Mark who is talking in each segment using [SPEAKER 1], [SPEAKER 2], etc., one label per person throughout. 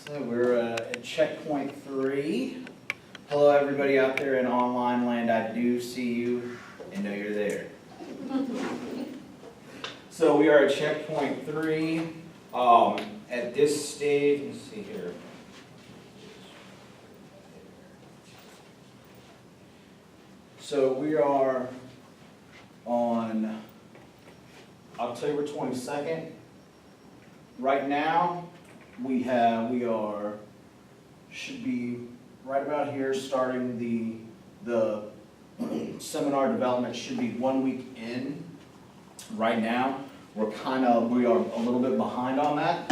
[SPEAKER 1] So we're at checkpoint 3. Hello, everybody out there in online land. I do see you and know you're there. So we are at checkpoint 3. At this stage, let's see here. So we are on October 22nd. Right now, should be right about here, starting the seminar development should be 1 week in. Right now, we are a little bit behind on that.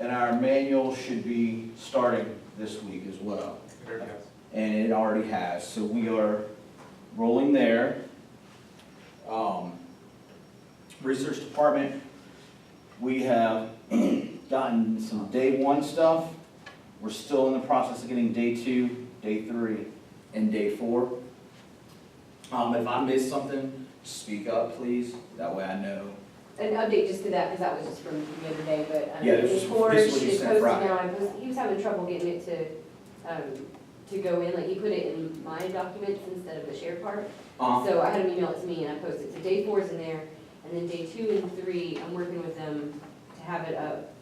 [SPEAKER 1] And our manual should be starting this week as well. And it already has, so we are rolling there. Research department, we have gotten some day 1 stuff. We're still in the process of getting day 2, day 3, and day 4. If I missed something, speak up, please. That way I know.
[SPEAKER 2] An update just to that, because that was just from the other day, but
[SPEAKER 1] Yeah, this is what you sent Friday.
[SPEAKER 2] now, he was having trouble getting it to go in, like he put it in my documents instead of the shared part. So I had him email it to me and I posted, so day 4 is in there, and then day 2 and 3, I'm working with them to have it up.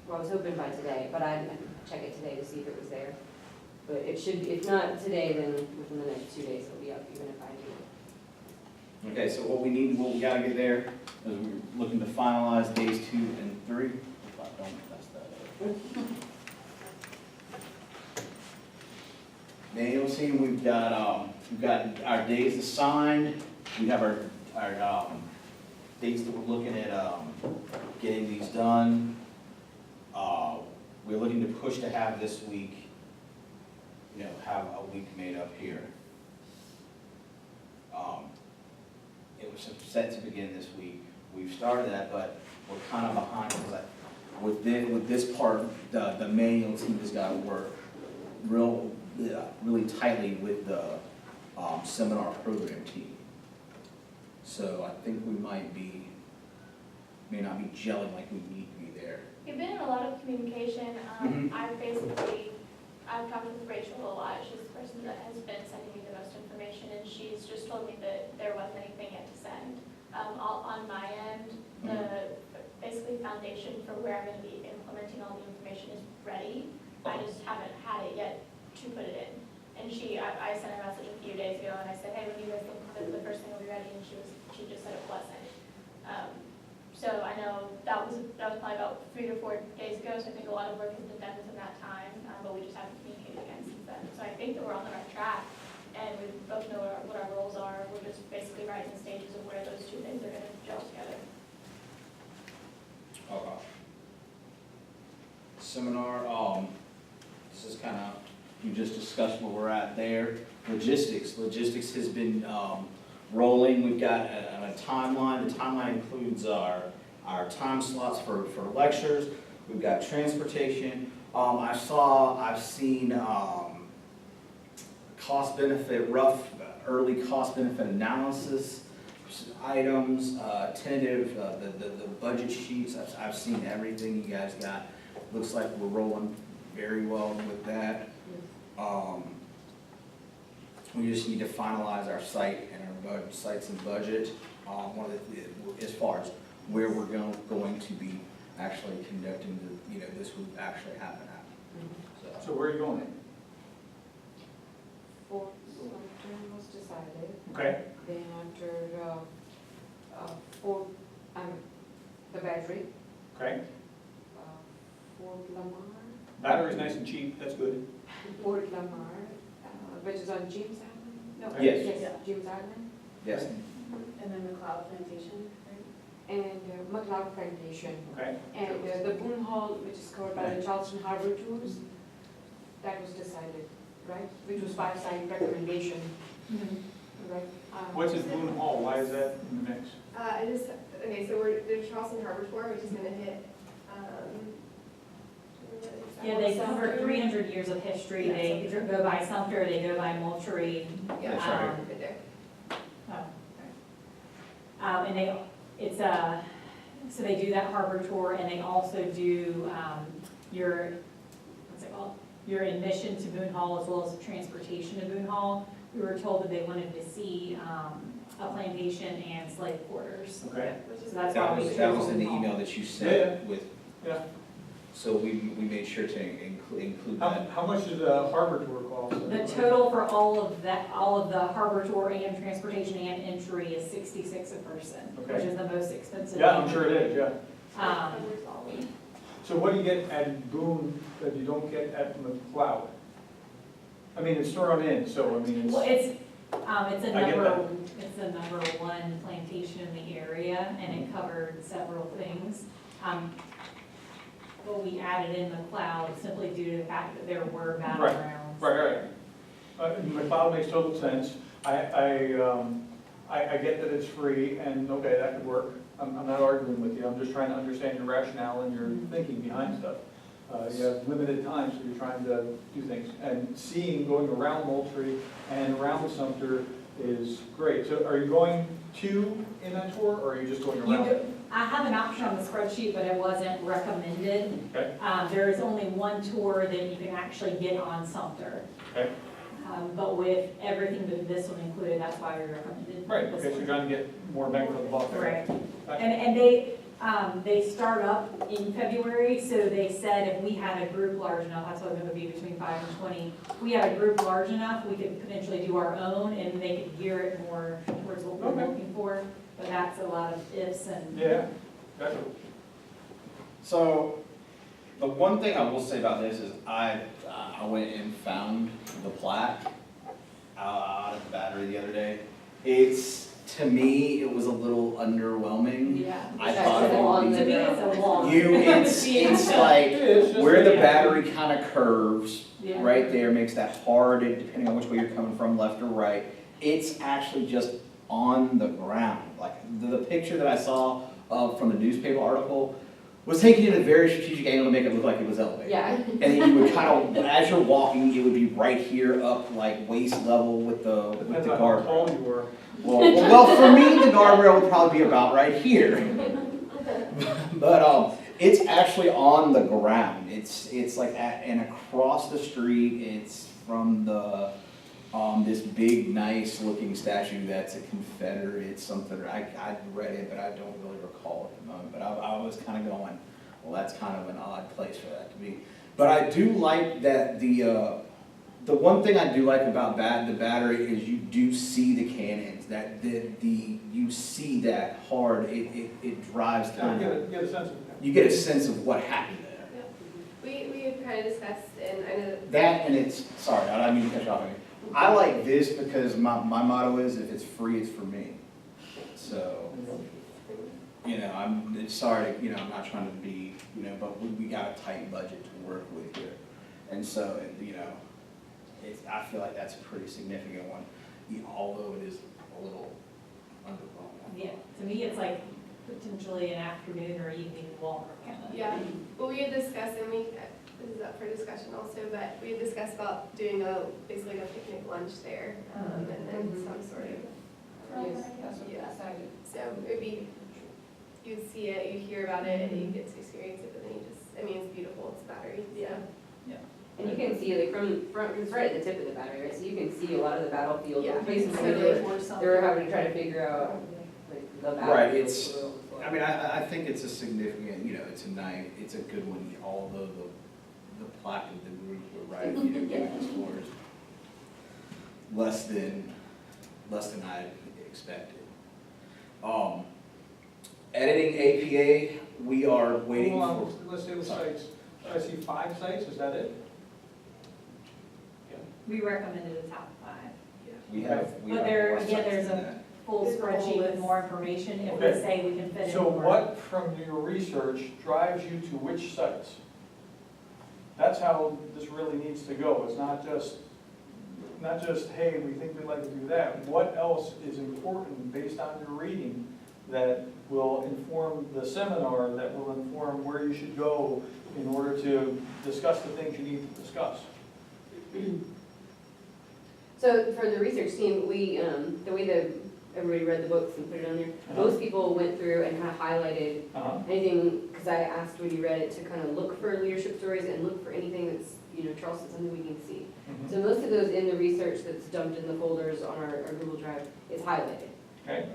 [SPEAKER 2] Well, I was hoping by today, but I can check it today to see if it was there. But it should be, if not today, then within the next 2 days it'll be up, even if I do.
[SPEAKER 1] Okay, so what we gotta get there is we're looking to finalize days 2 and 3. If I don't mess that up. Now you'll see we've got our days assigned. We have our dates that we're looking at getting these done. We're looking to push to have this week, have a week made up here. It was set to begin this week. We've started that, but we're kind of behind because with this part, the manual team has got to work really tightly with the seminar program team. So I think we may not be gelling like we need to be there.
[SPEAKER 3] You've been in a lot of communication. I've talked with Rachel a lot. She's the person that has been sending me the most information, and she's just told me that there wasn't anything yet to send. On my end, the basically foundation for where I'm going to be implementing all the information is ready. I just haven't had it yet to put it in. And I sent her a message a few days ago, and I said, hey, when do you guys think the first thing will be ready? And she just said it wasn't. So I know that was probably about 3 to 4 days ago, so I think a lot of work has been done within that time, but we just haven't communicated again since then. So I think that we're on the right track, and we both know what our roles are. We're just basically writing the stages of where those 2 things are going to gel together.
[SPEAKER 1] Okay. Seminar, this is kind of, we just discussed where we're at there. Logistics has been rolling. We've got a timeline. The timeline includes our time slots for lectures. We've got transportation. I've seen early cost benefit analysis items, tentative, the budget sheets. I've seen everything you guys got. Looks like we're rolling very well with that. We just need to finalize our site and our sites and budget. As far as where we're going to be actually conducting this would actually happen at.
[SPEAKER 4] So where are you going?
[SPEAKER 2] Fort Sumter was decided.
[SPEAKER 4] Okay.
[SPEAKER 2] Then after Fort, the battery,
[SPEAKER 4] Okay.
[SPEAKER 2] Fort Lamar.
[SPEAKER 4] Battery's nice and cheap, that's good.
[SPEAKER 2] Fort Lamar, which is on James Island? No,
[SPEAKER 1] Yes.
[SPEAKER 2] James Island.
[SPEAKER 1] Yes.
[SPEAKER 5] And then the Cloud Plantation, right?
[SPEAKER 2] And McLeod Plantation.
[SPEAKER 4] Okay.
[SPEAKER 2] And the Boone Hall, which is covered by the Charleston Harbor Tours, that was decided, right? Which was by site recommendation, right?
[SPEAKER 4] What's in Boone Hall? Why is that in the mix?
[SPEAKER 5] So there's Charleston Harbor Tour, which is gonna hit,
[SPEAKER 6] Yeah, they cover 300 years of history. They go by Sumter, they go by Moultrie.
[SPEAKER 5] yeah,
[SPEAKER 1] That's right.
[SPEAKER 5] right there.
[SPEAKER 6] And so they do that harbor tour, and they also do your your admission to Boone Hall as well as transportation to Boone Hall. We were told that they wanted to see a plantation and slave quarters.
[SPEAKER 4] Okay.
[SPEAKER 5] Which is
[SPEAKER 6] So that's
[SPEAKER 1] That
[SPEAKER 6] why we
[SPEAKER 1] was,
[SPEAKER 6] chose
[SPEAKER 1] in the
[SPEAKER 6] Boone Hall.
[SPEAKER 1] email that you
[SPEAKER 4] Yeah,
[SPEAKER 1] sent with,
[SPEAKER 4] Yeah.
[SPEAKER 1] so we made sure to include
[SPEAKER 4] How,
[SPEAKER 1] that.
[SPEAKER 4] how much does a harbor tour cost?
[SPEAKER 6] The total for all of the harbor tour and transportation and entry is $66 a person, which
[SPEAKER 4] Okay.
[SPEAKER 6] is the most expensive.
[SPEAKER 4] Yeah, I'm sure it is, yeah.
[SPEAKER 3] Covers all of it.
[SPEAKER 4] So what do you get at Boone that you don't get at McLeod? I mean, it's thrown in, so I mean,
[SPEAKER 6] Well,
[SPEAKER 4] it's,
[SPEAKER 6] it's a
[SPEAKER 4] I get
[SPEAKER 6] number one plantation in the area, and it covered several things. But we added in McLeod simply due to the fact that there were battlegrounds.
[SPEAKER 4] right. McLeod makes total sense. I get that it's free, and okay, that could work. I'm not arguing with you, I'm just trying to understand your rationale and your thinking behind stuff. You have limited time, so you're trying to do things. And going around Moultrie and around Sumter is great. So are you going to in that tour, or are you just going around?
[SPEAKER 6] I have an option on the spreadsheet, but it wasn't recommended.
[SPEAKER 4] Okay.
[SPEAKER 6] There is only one tour that you can actually get on Sumter.
[SPEAKER 4] Okay.
[SPEAKER 6] But with everything that this one included, that's why we recommended.
[SPEAKER 4] Right,
[SPEAKER 6] this
[SPEAKER 4] okay, so
[SPEAKER 6] one.
[SPEAKER 4] you're trying to get more bang for the buck.
[SPEAKER 6] Right.
[SPEAKER 4] Gotcha.
[SPEAKER 6] And they start up in February, so they said if we had a group large enough, that's what it would be between 5 and 20. If we had a group large enough, we could potentially do our own and they could gear it more towards what we're
[SPEAKER 4] Okay.
[SPEAKER 6] looking for. But that's a lot of ifs and.
[SPEAKER 4] Yeah, gotcha.
[SPEAKER 1] So, the one thing I will say about this is I went and found the plaque out of the battery the other day. To me, it was a little underwhelming.
[SPEAKER 6] Yeah.
[SPEAKER 1] I thought it would be.
[SPEAKER 6] To me, it's a long.
[SPEAKER 1] It's like,
[SPEAKER 4] It is just.
[SPEAKER 1] where the battery kind of curves,
[SPEAKER 6] Yeah.
[SPEAKER 1] right there, makes that hard, depending on which way you're coming from, left or right. It's actually just on the ground. Like, the picture that I saw from the newspaper article was taken at a very strategic angle to make it look like it was elevated.
[SPEAKER 2] Yeah.
[SPEAKER 1] And then you would kind of, as you're walking, it would be right here up like waist level with the
[SPEAKER 4] Depends on how
[SPEAKER 1] guardrail.
[SPEAKER 4] tall you were.
[SPEAKER 1] Well, for me, the guardrail would probably be about right here. But it's actually on the ground. It's like and across the street. It's from the this big, nice looking statue that's a Confederate. It's something I read it, but I don't really recall at the moment. But I was kind of going, well, that's kind of an odd place for that to be. But I do like that the one thing I do like about the battery is you do see the cannons. That you see that hard. It drives
[SPEAKER 4] Kind
[SPEAKER 1] through.
[SPEAKER 4] of get a sense of it.
[SPEAKER 1] You get a sense of what happened there.
[SPEAKER 5] We had kind of discussed, and I know
[SPEAKER 1] That and it's, sorry, I don't mean to cut you off. I like this because my motto is if it's free, it's for me. So, I'm sorry, I'm not trying to be, but we got a tight budget to work with here. And so, I feel like that's a pretty significant one, although it is a little underwhelming.
[SPEAKER 6] Yeah, to me, it's like potentially an afternoon or evening walk kind of.
[SPEAKER 5] Yeah, but we had discussed, and this is up for discussion also, but we had discussed about doing basically a picnic lunch there, and then some sort of,
[SPEAKER 2] Yes, that's what
[SPEAKER 5] Yeah.
[SPEAKER 2] I decided.
[SPEAKER 5] so it'd be, you'd see it, you'd hear about it, and you get to experience it, but then it's beautiful, it's battery, so.
[SPEAKER 2] And you can see, like, from, it's right at the tip of the battery, right, so you can see a lot of the battlefield,
[SPEAKER 5] Yeah.
[SPEAKER 2] places
[SPEAKER 5] So
[SPEAKER 2] where
[SPEAKER 5] they-
[SPEAKER 2] they were having to try to figure out, like, the battlefield.
[SPEAKER 1] Right, I mean, I think it's a significant, it's a good one, although the plaque of the group were right, giving the scores less than I expected. Editing APA, we are waiting
[SPEAKER 4] Hold on,
[SPEAKER 1] for.
[SPEAKER 4] let's see the sites. I see 5 sites, is that it?
[SPEAKER 6] We recommended the top 5.
[SPEAKER 1] We have
[SPEAKER 6] But there-
[SPEAKER 1] more
[SPEAKER 6] again,
[SPEAKER 1] sites
[SPEAKER 6] there's
[SPEAKER 1] than
[SPEAKER 6] a-
[SPEAKER 1] that.
[SPEAKER 6] Full
[SPEAKER 5] There's a whole
[SPEAKER 6] spreadsheet with
[SPEAKER 5] list.
[SPEAKER 6] more information if we
[SPEAKER 4] Okay.
[SPEAKER 6] say we can fit in
[SPEAKER 4] So
[SPEAKER 6] more.
[SPEAKER 4] what from your research drives you to which sites? That's how this really needs to go. It's not just, hey, we think we'd like to do that. What else is important based on your reading that will inform the seminar, that will inform where you should go in order to discuss the things you need to discuss?
[SPEAKER 2] So for the research team, we, the way that everybody read the books and put it on there, most people went through and kind of highlighted anything, because because I asked when you read it to kind of look for leadership stories and look for anything that's, you know, Charleston, something we can see.
[SPEAKER 4] Mhm.
[SPEAKER 2] So most of those in the research that's dumped in the folders on our Google Drive is highlighted.
[SPEAKER 4] Okay,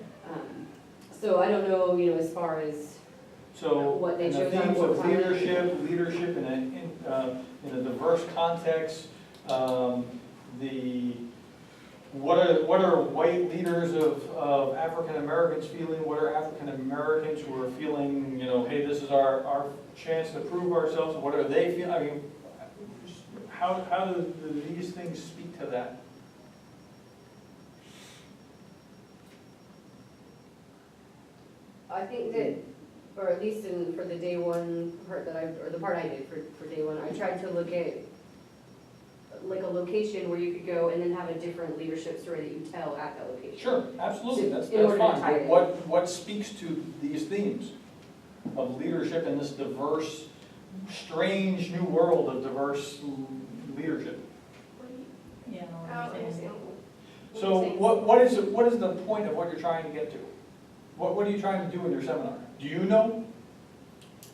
[SPEAKER 2] So I don't know, you know, as far as,
[SPEAKER 4] so,
[SPEAKER 2] What they
[SPEAKER 4] and the
[SPEAKER 2] chose on
[SPEAKER 4] themes
[SPEAKER 2] what
[SPEAKER 4] of
[SPEAKER 2] time.
[SPEAKER 4] leadership in a diverse context, what are white leaders of African Americans feeling? What are African Americans who are feeling, you know, hey, this is our chance to prove ourselves? What are they feeling? I mean, how do these things speak to that?
[SPEAKER 2] I think that, or at least for the day one part or the part I did for day one, I tried to look at like a location where you could go and then have a different leadership story that you tell at that location.
[SPEAKER 4] Sure, absolutely, that's
[SPEAKER 2] In order to
[SPEAKER 4] fine.
[SPEAKER 2] tie
[SPEAKER 4] But
[SPEAKER 2] it.
[SPEAKER 4] what speaks to these themes of leadership in this diverse, strange new world of diverse leadership?
[SPEAKER 6] Yeah,
[SPEAKER 5] I don't understand.
[SPEAKER 4] So what is the point of what you're trying to get to? What are you trying to do in your seminar? Do you know?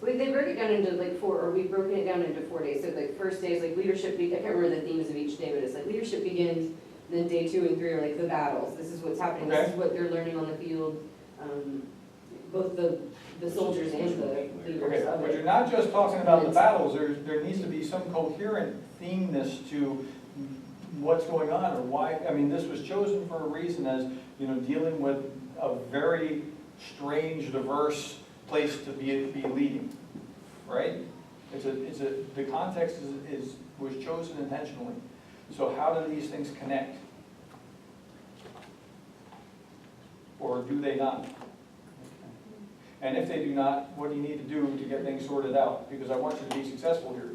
[SPEAKER 2] They broke it down into like we've broken it down into 4 days. So like first day is like leadership, I can't remember the themes of each day, but it's like leadership begins, and then day 2 and 3 are like the battles. This is what's happening, this is what they're learning on the field, both the soldiers and the leaders
[SPEAKER 4] Okay,
[SPEAKER 2] of
[SPEAKER 4] but
[SPEAKER 2] it.
[SPEAKER 4] you're not just talking about the battles, there needs to be some coherent themeness to what's going on or why. I mean, this was chosen for a reason as, you know, dealing with a very strange, diverse place to be leading, right? The context was chosen intentionally. So how do these things connect? Or do they not? And if they do not, what do you need to do to get things sorted out? Because I want you to be successful here.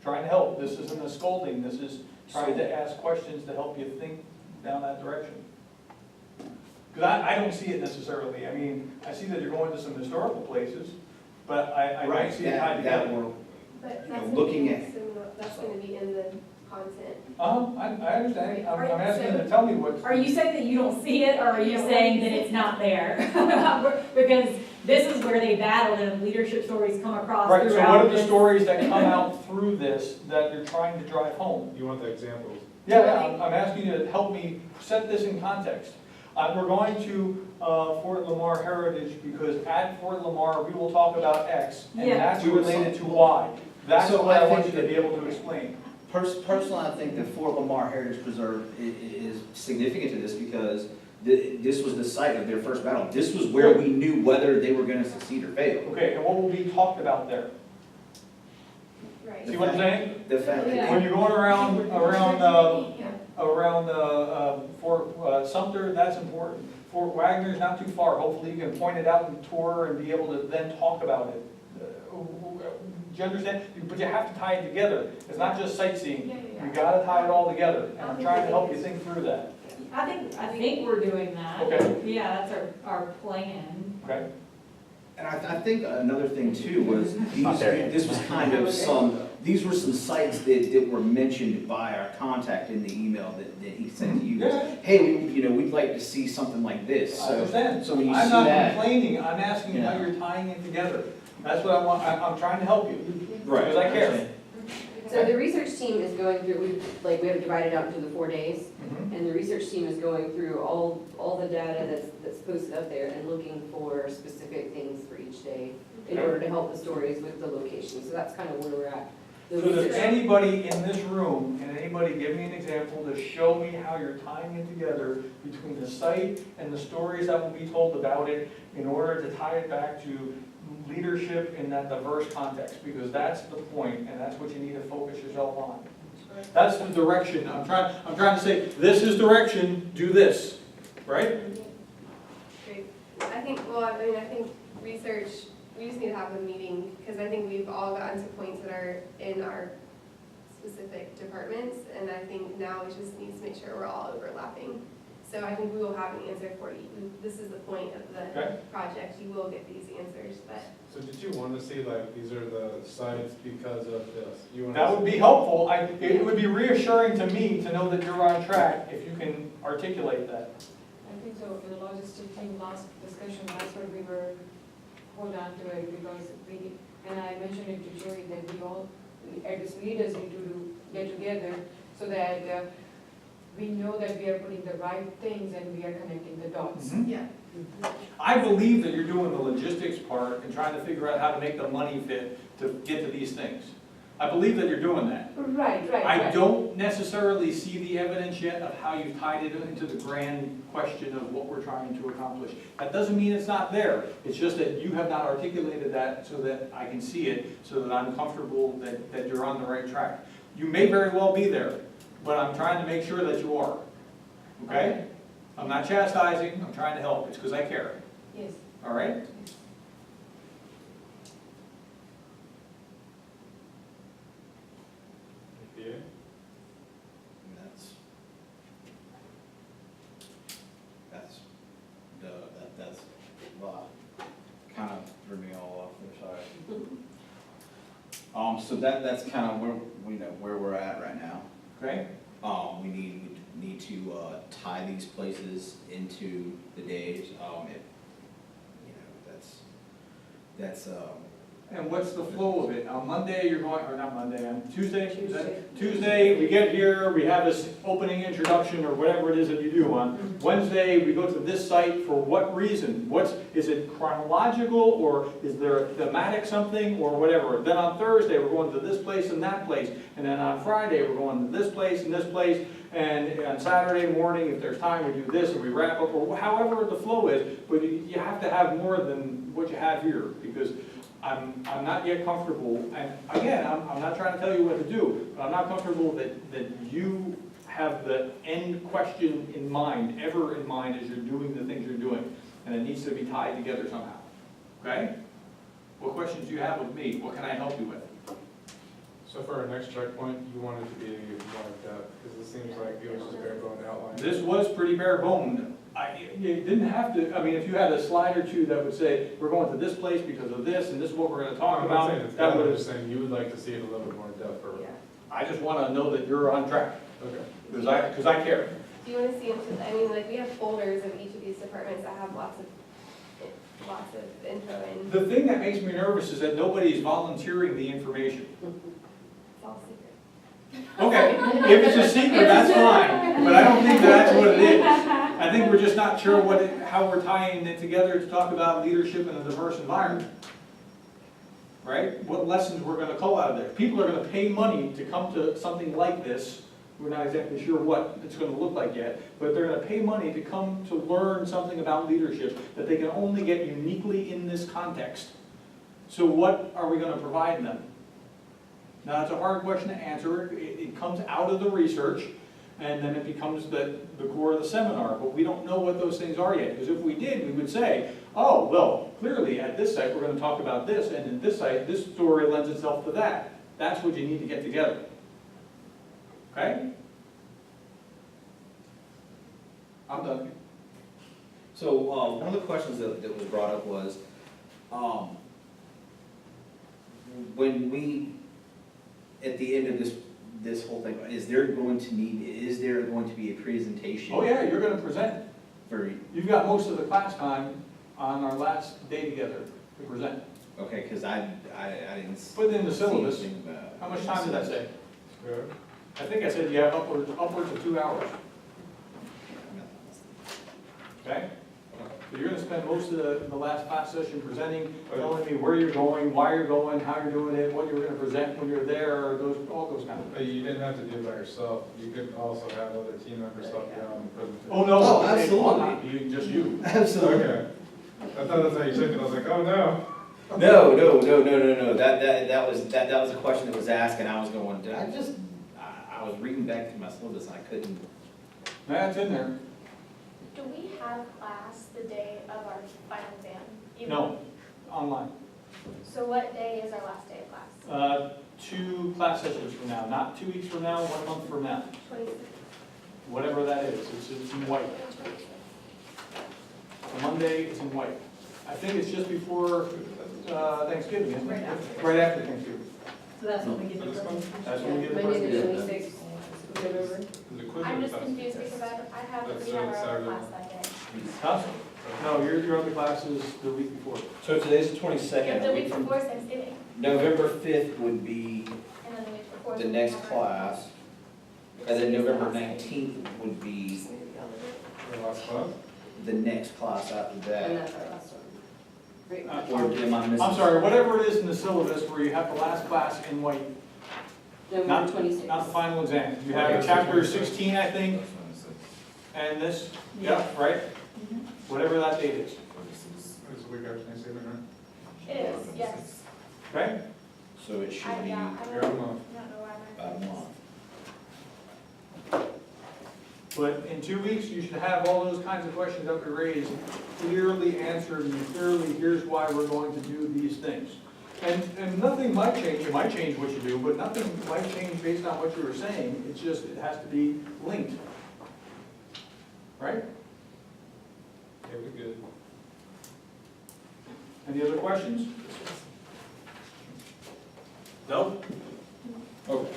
[SPEAKER 4] Trying to help, this isn't a scolding, this is trying to ask questions to help you think down that direction. Because I don't see it necessarily. I mean, I see that you're going to some historical places, but I don't see it tied
[SPEAKER 1] That
[SPEAKER 4] together.
[SPEAKER 1] we're,
[SPEAKER 5] But
[SPEAKER 1] You know,
[SPEAKER 5] that's gonna
[SPEAKER 1] looking
[SPEAKER 5] be,
[SPEAKER 1] at-
[SPEAKER 5] that's gonna be in the content.
[SPEAKER 4] I understand. I'm
[SPEAKER 6] Right.
[SPEAKER 4] asking you to tell me what.
[SPEAKER 6] Are you saying that you don't see it, or are you saying that it's not there? Because this is where they battled and leadership stories come across
[SPEAKER 4] Right, so
[SPEAKER 6] throughout
[SPEAKER 4] what are the
[SPEAKER 6] this.
[SPEAKER 4] stories that come out through this that you're trying to drive home?
[SPEAKER 7] You want the examples?
[SPEAKER 4] Yeah, I'm asking you to help me set this in context. We're going to Fort Lamar Heritage because at Fort Lamar, we will talk about X, and
[SPEAKER 6] Yeah.
[SPEAKER 4] that's related to Y. That's
[SPEAKER 1] So
[SPEAKER 4] what I
[SPEAKER 1] I
[SPEAKER 4] want
[SPEAKER 1] think
[SPEAKER 4] you to
[SPEAKER 1] that-
[SPEAKER 4] be able to explain.
[SPEAKER 1] personally, I think the Fort Lamar Heritage Preserve is significant to this because this was the site of their first battle. This was where we knew whether they were gonna succeed or fail.
[SPEAKER 4] Okay, and what will be talked about there?
[SPEAKER 5] Right.
[SPEAKER 4] See what I'm saying?
[SPEAKER 1] The fact that
[SPEAKER 4] When you're going around
[SPEAKER 5] Yeah.
[SPEAKER 4] Fort Sumter, that's important. Fort Wagner's not too far. Hopefully you can point it out and tour and be able to then talk about it. Do you understand? But you have to tie it together. It's not just sightseeing.
[SPEAKER 5] Yeah.
[SPEAKER 4] You gotta tie it all together, and I'm trying to help you think through that.
[SPEAKER 6] I think we're doing that.
[SPEAKER 4] Okay.
[SPEAKER 6] Yeah, that's our plan.
[SPEAKER 4] Okay?
[SPEAKER 1] And I think another thing too was,
[SPEAKER 7] Not there yet.
[SPEAKER 1] this was kind of these were some sites that were mentioned by our contact in the email that he sent to you.
[SPEAKER 4] Yeah.
[SPEAKER 1] Hey, we'd like to see something like this.
[SPEAKER 4] I understand.
[SPEAKER 1] So when you
[SPEAKER 4] I'm
[SPEAKER 1] see
[SPEAKER 4] not
[SPEAKER 1] that,
[SPEAKER 4] complaining, I'm asking how
[SPEAKER 1] Yeah.
[SPEAKER 4] you're tying it together. That's what I want, I'm trying to help you.
[SPEAKER 1] right.
[SPEAKER 4] Because I care.
[SPEAKER 2] So the research team is going through, we have it divided out into the 4 days,
[SPEAKER 4] Mhm.
[SPEAKER 2] and the research team is going through all the data that's posted up there and looking for specific things for each day in
[SPEAKER 4] Okay.
[SPEAKER 2] order to help the stories with the location. So that's kind of where we're at. The
[SPEAKER 4] So does
[SPEAKER 2] research-
[SPEAKER 4] anybody in this room, can anybody give me an example to show me how you're tying it together between the site and the stories that will be told about it in order to tie it back to leadership in that diverse context? Because that's the point, and that's what you need to focus yourself on. That's the direction. I'm trying to say, this is direction, do this, right?
[SPEAKER 5] Great. I think research, we just need to have a meeting, because I think we've all gotten to points that are in our specific departments, and I think now we just need to make sure we're all overlapping. So I think we will have an answer for you. This is the point of the
[SPEAKER 4] Okay.
[SPEAKER 5] project, you will get these answers, but
[SPEAKER 7] So did you want to see like, these are the sites because of this? You want
[SPEAKER 4] That would be helpful. It would be reassuring to me to know that you're on track if you can articulate that.
[SPEAKER 8] I think also in the logistic team last discussion, that's what we were, hold on to it, because we, and I mentioned it to Joey, that we all, as leaders need to get together so that we know that we are putting the right things and we are connecting the dots.
[SPEAKER 4] Mhm.
[SPEAKER 5] Yeah.
[SPEAKER 4] I believe that you're doing the logistics part and trying to figure out how to make the money fit to get to these things. I believe that you're doing that.
[SPEAKER 2] Right, right,
[SPEAKER 4] I
[SPEAKER 2] right.
[SPEAKER 4] don't necessarily see the evidence yet of how you've tied it into the grand question of what we're trying to accomplish. That doesn't mean it's not there, it's just that you have not articulated that so that I can see it, so that I'm comfortable that you're on the right track. You may very well be there, but I'm trying to make sure that you are, okay? I'm not chastising, I'm trying to help, it's because I care,
[SPEAKER 8] Yes.
[SPEAKER 4] all right?
[SPEAKER 7] Yeah.
[SPEAKER 1] That's, well, kind of threw me all off there, sorry. So that's kind of where, where we're at right now.
[SPEAKER 4] Okay?
[SPEAKER 1] We need to, tie these places into the days, that's,
[SPEAKER 4] And what's the flow of it? On Monday, you're going, or not Monday, on Tuesday? Is that- Tuesday, we get here, we have this opening introduction or whatever it is that you do on. Wednesday, we go to this site for what reason? Is it chronological or is there a thematic something or whatever? Then on Thursday, we're going to this place and that place. And then on Friday, we're going to this place and this place. And on Saturday morning, if there's time, we do this and we wrap up, or however the flow is. But you have to have more than what you have here because I'm not yet comfortable, and again, I'm not trying to tell you what to do, but I'm not comfortable that you have the end question in mind, ever in mind as you're doing the things you're doing. And it needs to be tied together somehow, okay? What questions do you have with me? What can I help you with?
[SPEAKER 7] So for our next checkpoint, you want it to be more like that, because it seems like it was just bare bone outline.
[SPEAKER 4] This was pretty bare boned. You didn't have to, I mean, if you had a slide or two that would say, we're going to this place because of this, and this is what we're gonna talk
[SPEAKER 7] I'm
[SPEAKER 4] about.
[SPEAKER 7] not saying it's
[SPEAKER 4] that
[SPEAKER 7] bad, I'm
[SPEAKER 4] would-
[SPEAKER 7] just saying you would like to see it a little bit more in depth or.
[SPEAKER 5] Yeah.
[SPEAKER 4] I just wanna know that you're on track,
[SPEAKER 7] Okay.
[SPEAKER 4] because I care.
[SPEAKER 5] Do you wanna see into, I mean, like, we have folders of each of these departments that have lots of info in,
[SPEAKER 4] The thing that makes me nervous is that nobody's volunteering the information.
[SPEAKER 5] it's all secret.
[SPEAKER 4] Okay, if it's a secret, that's fine, but I don't think that's what it is. I think we're just not sure how we're tying it together to talk about leadership in a diverse environment. Right? What lessons we're gonna cull out of there. People are gonna pay money to come to something like this. We're not exactly sure what it's gonna look like yet, but they're gonna pay money to come to learn something about leadership that they can only get uniquely in this context. So what are we gonna provide them? Now, that's a hard question to answer. It comes out of the research, and then it becomes the core of the seminar, but we don't know what those things are yet. Because if we did, we would say, oh, well, clearly at this site, we're gonna talk about this, and at this site, this story lends itself to that. That's what you need to get together. Okay? I'm done.
[SPEAKER 1] So, one of the questions that was brought up was, when we, at the end of this whole thing, is there going to be a presentation?
[SPEAKER 4] Oh yeah, you're gonna present.
[SPEAKER 1] For,
[SPEAKER 4] You've got most of the class time on our last day together to present.
[SPEAKER 1] okay, because I didn't.
[SPEAKER 4] Put it in the syllabus.
[SPEAKER 1] see anything about-
[SPEAKER 4] How much time did I say?
[SPEAKER 7] Good.
[SPEAKER 4] I think I said you have upwards of 2 hours, okay? So you're gonna spend most of the last class session presenting, telling me where you're going, why you're going, how you're doing it, what you're gonna present when you're there, all those kind of things.
[SPEAKER 7] But you didn't have to do it by yourself, you could also have other team members help you out in the presentation.
[SPEAKER 4] Oh, no.
[SPEAKER 1] Oh,
[SPEAKER 4] it will not
[SPEAKER 1] absolutely.
[SPEAKER 4] be just you.
[SPEAKER 1] Absolutely.
[SPEAKER 7] Okay. I thought that's how you took it, I was like, oh no.
[SPEAKER 1] No. That was a question that was asked, and I was going, I was reading back through my syllabus, and I couldn't.
[SPEAKER 4] That's in there.
[SPEAKER 3] Do we have class the day of our final exam? Even-
[SPEAKER 4] No, online.
[SPEAKER 3] So what day is our last day of class?
[SPEAKER 4] 2 class sessions from now, not 2 weeks from now, 1 month from now,
[SPEAKER 3] 26.
[SPEAKER 4] whatever that is, it's in white. Monday is in white. I think it's just before Thanksgiving, isn't it? Right after Thanksgiving.
[SPEAKER 6] So that's when we get
[SPEAKER 7] This
[SPEAKER 6] the
[SPEAKER 7] one?
[SPEAKER 4] That's when we get the
[SPEAKER 2] Monday the
[SPEAKER 4] presentation.
[SPEAKER 2] 26th, November.
[SPEAKER 7] Is it quiz or
[SPEAKER 3] I'm just
[SPEAKER 7] test?
[SPEAKER 3] confused because we have
[SPEAKER 7] That's
[SPEAKER 3] our
[SPEAKER 7] Saturday.
[SPEAKER 3] other class that day.
[SPEAKER 4] Huh? No, your other class is the week before.
[SPEAKER 1] So today's the
[SPEAKER 3] Yeah,
[SPEAKER 1] twenty-second.
[SPEAKER 3] the week before Thanksgiving,
[SPEAKER 1] November 5th would be
[SPEAKER 3] and then the week before.
[SPEAKER 1] the next class, and then November 19th would be
[SPEAKER 7] The last class?
[SPEAKER 1] the next class after
[SPEAKER 2] And
[SPEAKER 1] that.
[SPEAKER 2] that's our last one. Right.
[SPEAKER 1] Or am I missing?
[SPEAKER 4] I'm sorry, whatever it is in the syllabus where you have the last class in white,
[SPEAKER 2] November 26th.
[SPEAKER 4] not the final exam. You have chapter 16, I think, and this, yeah, right? Whatever that date is,
[SPEAKER 7] It's the week after Thanksgiving, right?
[SPEAKER 3] It is, yes.
[SPEAKER 4] okay?
[SPEAKER 1] So it should be
[SPEAKER 3] Yeah,
[SPEAKER 1] about
[SPEAKER 3] I
[SPEAKER 7] You're
[SPEAKER 3] don't
[SPEAKER 7] a month.
[SPEAKER 3] know why
[SPEAKER 1] a
[SPEAKER 3] my.
[SPEAKER 1] month.
[SPEAKER 4] But in 2 weeks, you should have all those kinds of questions that we raised clearly answered and clearly, here's why we're going to do these things. And nothing might change, it might change what you do, but nothing might change based on what you were saying, it's just, it has to be linked. Right?
[SPEAKER 7] Okay, we good.
[SPEAKER 4] Any other questions? No?
[SPEAKER 1] Okay.